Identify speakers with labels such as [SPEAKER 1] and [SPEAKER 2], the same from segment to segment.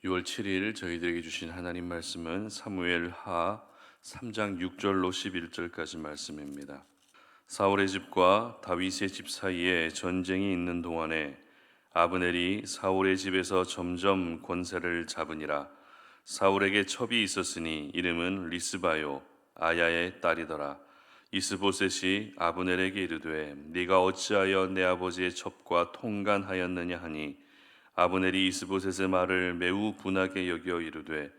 [SPEAKER 1] 6월 7일 저희들에게 주신 하나님 말씀은 사무엘하 3장 6절로 11절까지 말씀입니다. 사울의 집과 다윗의 집 사이에 전쟁이 있는 동안에 아브넬이 사울의 집에서 점점 권세를 잡으니라. 사울에게 첩이 있었으니 이름은 리스바요 아야의 딸이더라. 이스보셋이 아브넬에게 이르되 네가 어찌하여 내 아버지의 첩과 통간하였느냐 하니 아브넬이 이스보셋의 말을 매우 분하게 여겨 이르되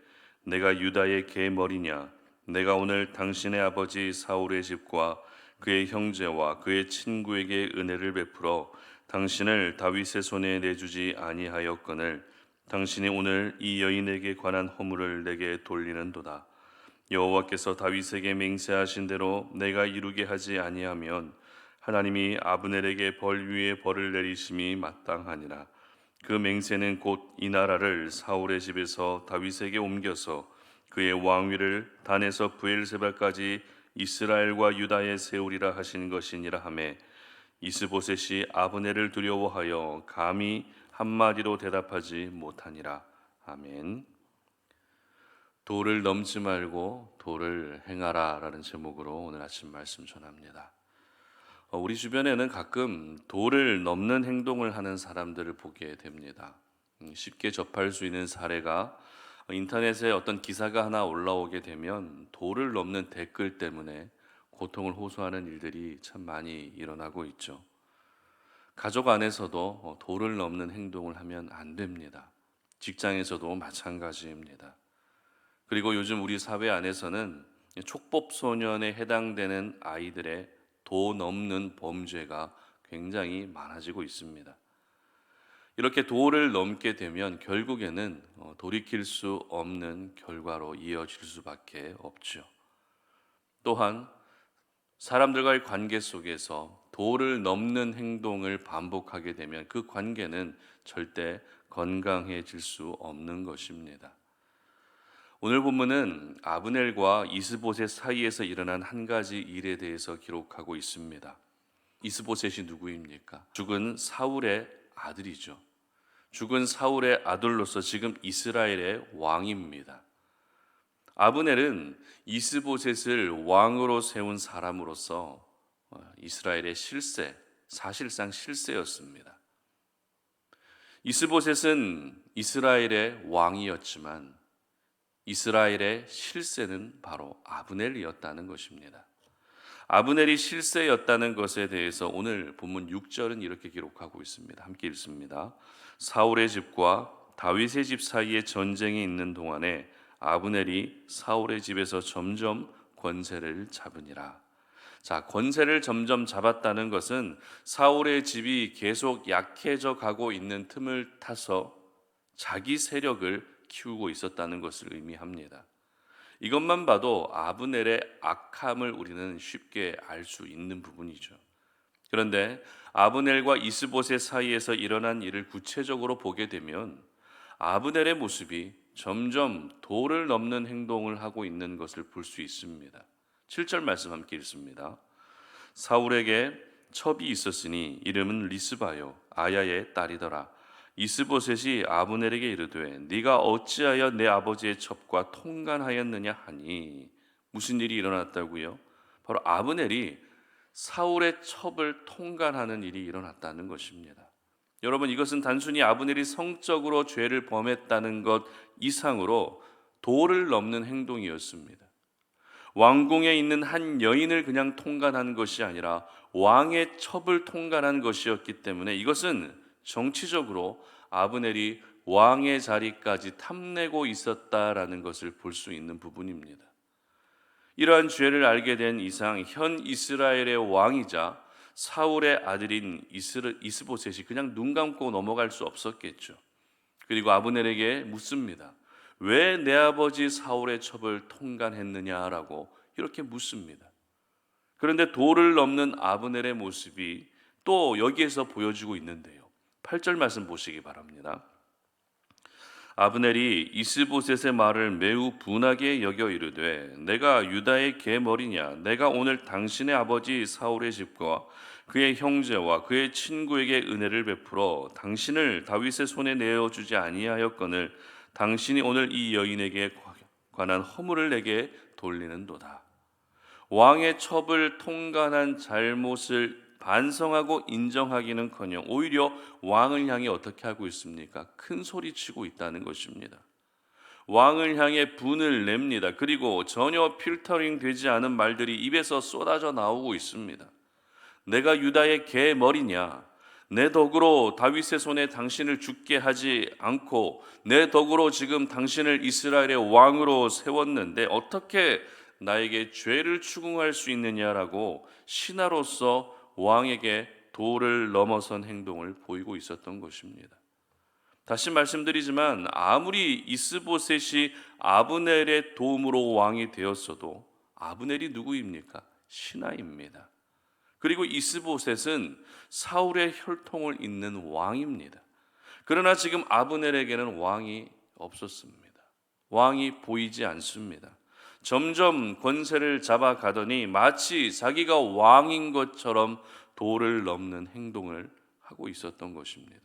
[SPEAKER 1] 내가 유다의 계머리냐 내가 오늘 당신의 아버지 사울의 집과 그의 형제와 그의 친구에게 은혜를 베풀어 당신을 다윗의 손에 내주지 아니하였거늘 당신이 오늘 이 여인에게 관한 허물을 내게 돌리는도다. 여호와께서 다윗에게 맹세하신 대로 내가 이루게 하지 아니하면 하나님이 아브넬에게 벌 위에 벌을 내리심이 마땅하니라. 그 맹세는 곧 이 나라를 사울의 집에서 다윗에게 옮겨서 그의 왕위를 단에서 브엘세바까지 이스라엘과 유다에 세우리라 하신 것이니라 하매 이스보셋이 아브넬을 두려워하여 감히 한마디로 대답하지 못하니라. 아멘. 도를 넘지 말고 도를 행하라 라는 제목으로 오늘 아침 말씀 전합니다. 우리 주변에는 가끔 도를 넘는 행동을 하는 사람들을 보게 됩니다. 쉽게 접할 수 있는 사례가 인터넷에 어떤 기사가 하나 올라오게 되면 도를 넘는 댓글 때문에 고통을 호소하는 일들이 참 많이 일어나고 있죠. 가족 안에서도 도를 넘는 행동을 하면 안 됩니다. 직장에서도 마찬가지입니다. 그리고 요즘 우리 사회 안에서는 촉법소년에 해당되는 아이들의 도 넘는 범죄가 굉장히 많아지고 있습니다. 이렇게 도를 넘게 되면 결국에는 돌이킬 수 없는 결과로 이어질 수밖에 없죠. 또한 사람들과의 관계 속에서 도를 넘는 행동을 반복하게 되면 그 관계는 절대 건강해질 수 없는 것입니다. 오늘 본문은 아브넬과 이스보셋 사이에서 일어난 한 가지 일에 대해서 기록하고 있습니다. 이스보셋이 누구입니까? 죽은 사울의 아들이죠. 죽은 사울의 아들로서 지금 이스라엘의 왕입니다. 아브넬은 이스보셋을 왕으로 세운 사람으로서 이스라엘의 실세, 사실상 실세였습니다. 이스보셋은 이스라엘의 왕이었지만 이스라엘의 실세는 바로 아브넬이었다는 것입니다. 아브넬이 실세였다는 것에 대해서 오늘 본문 6절은 이렇게 기록하고 있습니다. 함께 읽습니다. 사울의 집과 다윗의 집 사이에 전쟁이 있는 동안에 아브넬이 사울의 집에서 점점 권세를 잡으니라. 자, 권세를 점점 잡았다는 것은 사울의 집이 계속 약해져 가고 있는 틈을 타서 자기 세력을 키우고 있었다는 것을 의미합니다. 이것만 봐도 아브넬의 악함을 우리는 쉽게 알 수 있는 부분이죠. 그런데 아브넬과 이스보셋 사이에서 일어난 일을 구체적으로 보게 되면 아브넬의 모습이 점점 도를 넘는 행동을 하고 있는 것을 볼 수 있습니다. 7절 말씀 함께 읽습니다. 사울에게 첩이 있었으니 이름은 리스바요 아야의 딸이더라. 이스보셋이 아브넬에게 이르되 네가 어찌하여 내 아버지의 첩과 통간하였느냐 하니 무슨 일이 일어났다고요? 바로 아브넬이 사울의 첩을 통간하는 일이 일어났다는 것입니다. 여러분, 이것은 단순히 아브넬이 성적으로 죄를 범했다는 것 이상으로 도를 넘는 행동이었습니다. 왕궁에 있는 한 여인을 그냥 통간한 것이 아니라 왕의 첩을 통간한 것이었기 때문에 이것은 정치적으로 아브넬이 왕의 자리까지 탐내고 있었다라는 것을 볼 수 있는 부분입니다. 이러한 죄를 알게 된 이상 현 이스라엘의 왕이자 사울의 아들인 이스보셋이 그냥 눈 감고 넘어갈 수 없었겠죠. 그리고 아브넬에게 묻습니다. 왜 내 아버지 사울의 첩을 통간했느냐라고 이렇게 묻습니다. 그런데 도를 넘는 아브넬의 모습이 또 여기에서 보여지고 있는데요. 8절 말씀 보시기 바랍니다. 아브넬이 이스보셋의 말을 매우 분하게 여겨 이르되 내가 유다의 계머리냐 내가 오늘 당신의 아버지 사울의 집과 그의 형제와 그의 친구에게 은혜를 베풀어 당신을 다윗의 손에 내어주지 아니하였거늘 당신이 오늘 이 여인에게 관한 허물을 내게 돌리는도다. 왕의 첩을 통간한 잘못을 반성하고 인정하기는커녕 오히려 왕을 향해 어떻게 하고 있습니까? 큰 소리치고 있다는 것입니다. 왕을 향해 분을 냅니다. 그리고 전혀 필터링 되지 않은 말들이 입에서 쏟아져 나오고 있습니다. 내가 유다의 개 머리냐? 내 덕으로 다윗의 손에 당신을 죽게 하지 않고 내 덕으로 지금 당신을 이스라엘의 왕으로 세웠는데 어떻게 나에게 죄를 추궁할 수 있느냐라고 신하로서 왕에게 도를 넘어선 행동을 보이고 있었던 것입니다. 다시 말씀드리지만 아무리 이스보셋이 아브넬의 도움으로 왕이 되었어도 아브넬이 누구입니까? 신하입니다. 그리고 이스보셋은 사울의 혈통을 잇는 왕입니다. 그러나 지금 아브넬에게는 왕이 없었습니다. 왕이 보이지 않습니다. 점점 권세를 잡아가더니 마치 자기가 왕인 것처럼 도를 넘는 행동을 하고 있었던 것입니다.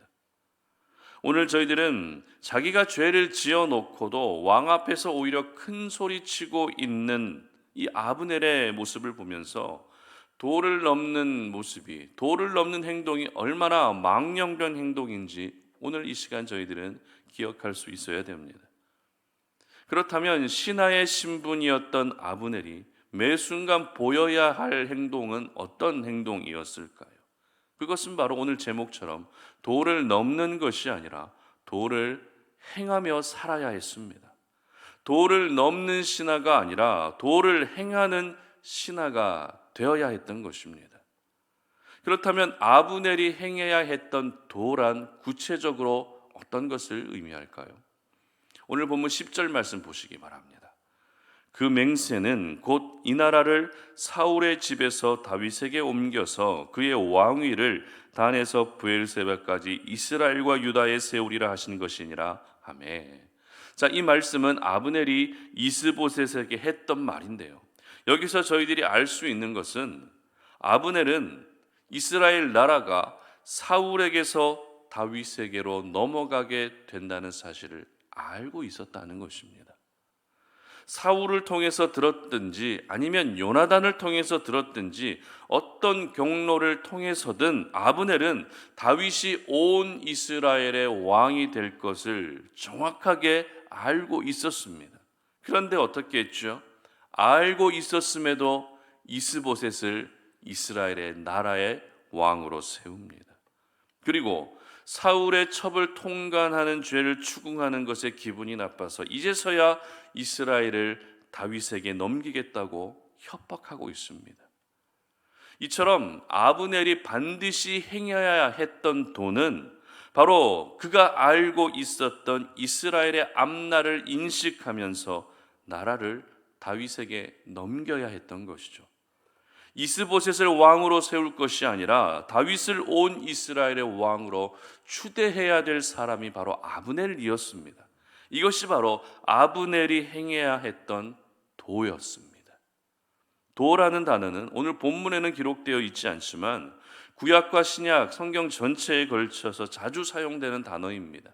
[SPEAKER 1] 오늘 저희들은 자기가 죄를 지어놓고도 왕 앞에서 오히려 큰 소리치고 있는 이 아브넬의 모습을 보면서 도를 넘는 모습이, 도를 넘는 행동이 얼마나 망령된 행동인지 오늘 이 시간 저희들은 기억할 수 있어야 됩니다. 그렇다면 신하의 신분이었던 아브넬이 매 순간 보여야 할 행동은 어떤 행동이었을까요? 그것은 바로 오늘 제목처럼 도를 넘는 것이 아니라 도를 행하며 살아야 했습니다. 도를 넘는 신하가 아니라 도를 행하는 신하가 되어야 했던 것입니다. 그렇다면 아브넬이 행해야 했던 도란 구체적으로 어떤 것을 의미할까요? 오늘 본문 10절 말씀 보시기 바랍니다. 그 맹세는 곧 이 나라를 사울의 집에서 다윗에게 옮겨서 그의 왕위를 단에서 브엘세바까지 이스라엘과 유다에 세우리라 하신 것이니라 하매. 자, 이 말씀은 아브넬이 이스보셋에게 했던 말인데요. 여기서 저희들이 알 수 있는 것은 아브넬은 이스라엘 나라가 사울에게서 다윗에게로 넘어가게 된다는 사실을 알고 있었다는 것입니다. 사울을 통해서 들었든지 아니면 요나단을 통해서 들었든지 어떤 경로를 통해서든 아브넬은 다윗이 온 이스라엘의 왕이 될 것을 정확하게 알고 있었습니다. 그런데 어떻게 했죠? 알고 있었음에도 이스보셋을 이스라엘의 나라의 왕으로 세웁니다. 그리고 사울의 첩을 통간하는 죄를 추궁하는 것에 기분이 나빠서 이제서야 이스라엘을 다윗에게 넘기겠다고 협박하고 있습니다. 이처럼 아브넬이 반드시 행해야 했던 도는 바로 그가 알고 있었던 이스라엘의 앞날을 인식하면서 나라를 다윗에게 넘겨야 했던 것이죠. 이스보셋을 왕으로 세울 것이 아니라 다윗을 온 이스라엘의 왕으로 추대해야 될 사람이 바로 아브넬이었습니다. 이것이 바로 아브넬이 행해야 했던 도였습니다. 도라는 단어는 오늘 본문에는 기록되어 있지 않지만 구약과 신약 성경 전체에 걸쳐서 자주 사용되는 단어입니다.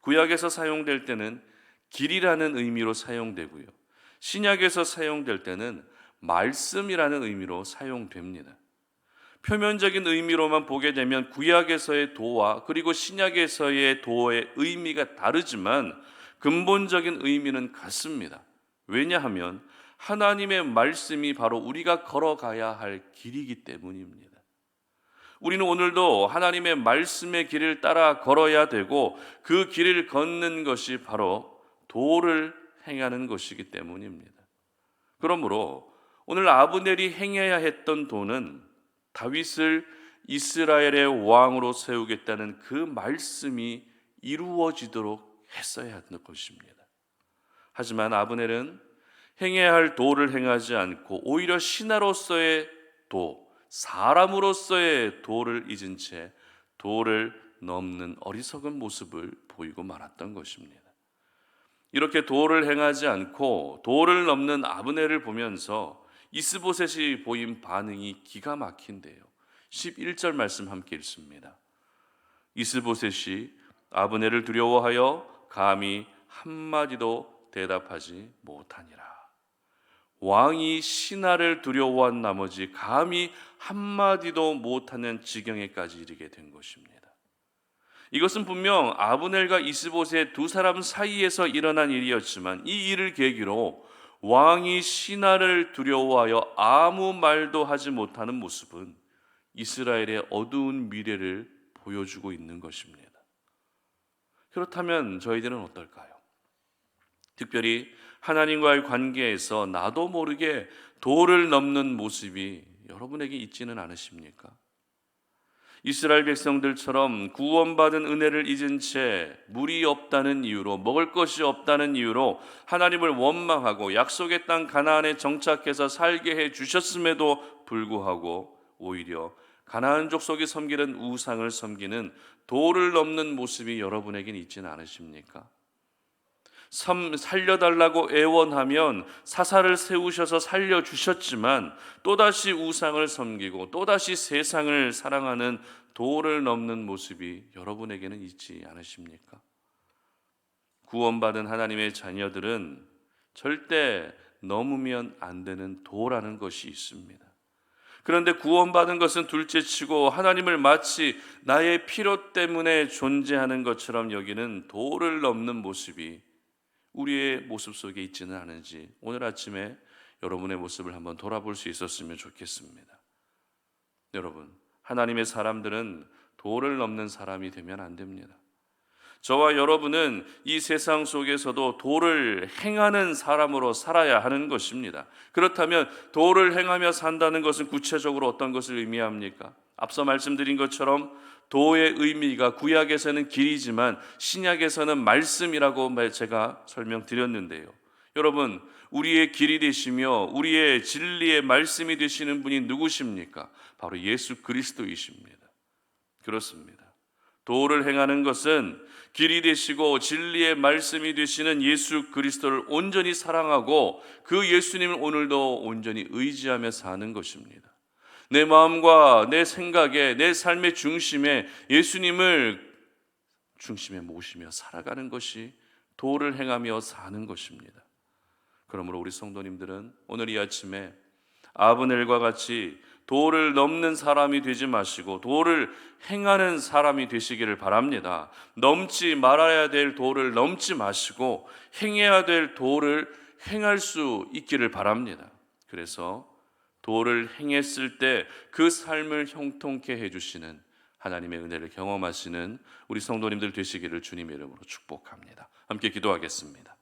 [SPEAKER 1] 구약에서 사용될 때는 길이라는 의미로 사용되고요. 신약에서 사용될 때는 말씀이라는 의미로 사용됩니다. 표면적인 의미로만 보게 되면 구약에서의 도와 그리고 신약에서의 도의 의미가 다르지만 근본적인 의미는 같습니다. 왜냐하면 하나님의 말씀이 바로 우리가 걸어가야 할 길이기 때문입니다. 우리는 오늘도 하나님의 말씀의 길을 따라 걸어야 되고 그 길을 걷는 것이 바로 도를 행하는 것이기 때문입니다. 그러므로 오늘 아브넬이 행해야 했던 도는 다윗을 이스라엘의 왕으로 세우겠다는 그 말씀이 이루어지도록 했어야 하는 것입니다. 하지만 아브넬은 행해야 할 도를 행하지 않고 오히려 신하로서의 도, 사람으로서의 도를 잊은 채 도를 넘는 어리석은 모습을 보이고 말았던 것입니다. 이렇게 도를 행하지 않고 도를 넘는 아브넬을 보면서 이스보셋이 보인 반응이 기가 막힌데요. 11절 말씀 함께 읽습니다. 이스보셋이 아브넬을 두려워하여 감히 한마디도 대답하지 못하니라. 왕이 신하를 두려워한 나머지 감히 한마디도 못하는 지경에까지 이르게 된 것입니다. 이것은 분명 아브넬과 이스보셋 두 사람 사이에서 일어난 일이었지만 이 일을 계기로 왕이 신하를 두려워하여 아무 말도 하지 못하는 모습은 이스라엘의 어두운 미래를 보여주고 있는 것입니다. 그렇다면 저희들은 어떨까요? 특별히 하나님과의 관계에서 나도 모르게 도를 넘는 모습이 여러분에게 있지는 않으십니까? 이스라엘 백성들처럼 구원받은 은혜를 잊은 채 물이 없다는 이유로, 먹을 것이 없다는 이유로 하나님을 원망하고 약속의 땅 가나안에 정착해서 살게 해 주셨음에도 불구하고 오히려 가나안 족속이 섬기는 우상을 섬기는 도를 넘는 모습이 여러분에게는 있지는 않으십니까? 살려달라고 애원하면 사사를 세우셔서 살려주셨지만 또다시 우상을 섬기고 또다시 세상을 사랑하는 도를 넘는 모습이 여러분에게는 있지 않으십니까? 구원받은 하나님의 자녀들은 절대 넘으면 안 되는 도라는 것이 있습니다. 그런데 구원받은 것은 둘째치고 하나님을 마치 나의 필요 때문에 존재하는 것처럼 여기는 도를 넘는 모습이 우리의 모습 속에 있지는 않은지 오늘 아침에 여러분의 모습을 한번 돌아볼 수 있었으면 좋겠습니다. 여러분, 하나님의 사람들은 도를 넘는 사람이 되면 안 됩니다. 저와 여러분은 이 세상 속에서도 도를 행하는 사람으로 살아야 하는 것입니다. 그렇다면 도를 행하며 산다는 것은 구체적으로 어떤 것을 의미합니까? 앞서 말씀드린 것처럼 도의 의미가 구약에서는 길이지만 신약에서는 말씀이라고 제가 설명드렸는데요. 여러분, 우리의 길이 되시며 우리의 진리의 말씀이 되시는 분이 누구십니까? 바로 예수 그리스도이십니다. 그렇습니다. 도를 행하는 것은 길이 되시고 진리의 말씀이 되시는 예수 그리스도를 온전히 사랑하고 그 예수님을 오늘도 온전히 의지하며 사는 것입니다. 내 마음과 내 생각에 내 삶의 중심에 예수님을 중심에 모시며 살아가는 것이 도를 행하며 사는 것입니다. 그러므로 우리 성도님들은 오늘 이 아침에 아브넬과 같이 도를 넘는 사람이 되지 마시고 도를 행하는 사람이 되시기를 바랍니다. 넘지 말아야 될 도를 넘지 마시고 행해야 될 도를 행할 수 있기를 바랍니다. 그래서 도를 행했을 때 그 삶을 형통케 해주시는 하나님의 은혜를 경험하시는 우리 성도님들 되시기를 주님의 이름으로 축복합니다. 함께 기도하겠습니다.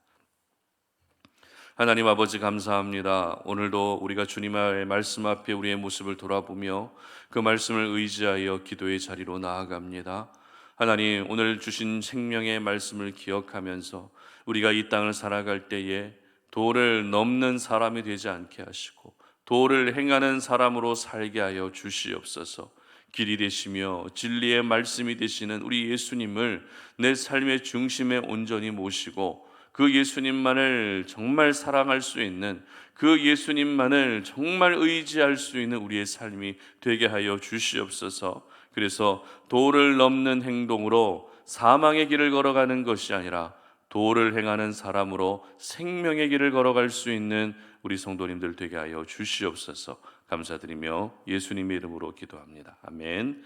[SPEAKER 1] 하나님 아버지 감사합니다. 오늘도 우리가 주님의 말씀 앞에 우리의 모습을 돌아보며 그 말씀을 의지하여 기도의 자리로 나아갑니다. 하나님, 오늘 주신 생명의 말씀을 기억하면서 우리가 이 땅을 살아갈 때에 도를 넘는 사람이 되지 않게 하시고 도를 행하는 사람으로 살게 하여 주시옵소서. 길이 되시며 진리의 말씀이 되시는 우리 예수님을 내 삶의 중심에 온전히 모시고 그 예수님만을 정말 사랑할 수 있는, 그 예수님만을 정말 의지할 수 있는 우리의 삶이 되게 하여 주시옵소서. 그래서 도를 넘는 행동으로 사망의 길을 걸어가는 것이 아니라 도를 행하는 사람으로 생명의 길을 걸어갈 수 있는 우리 성도님들 되게 하여 주시옵소서. 감사드리며 예수님의 이름으로 기도합니다. 아멘.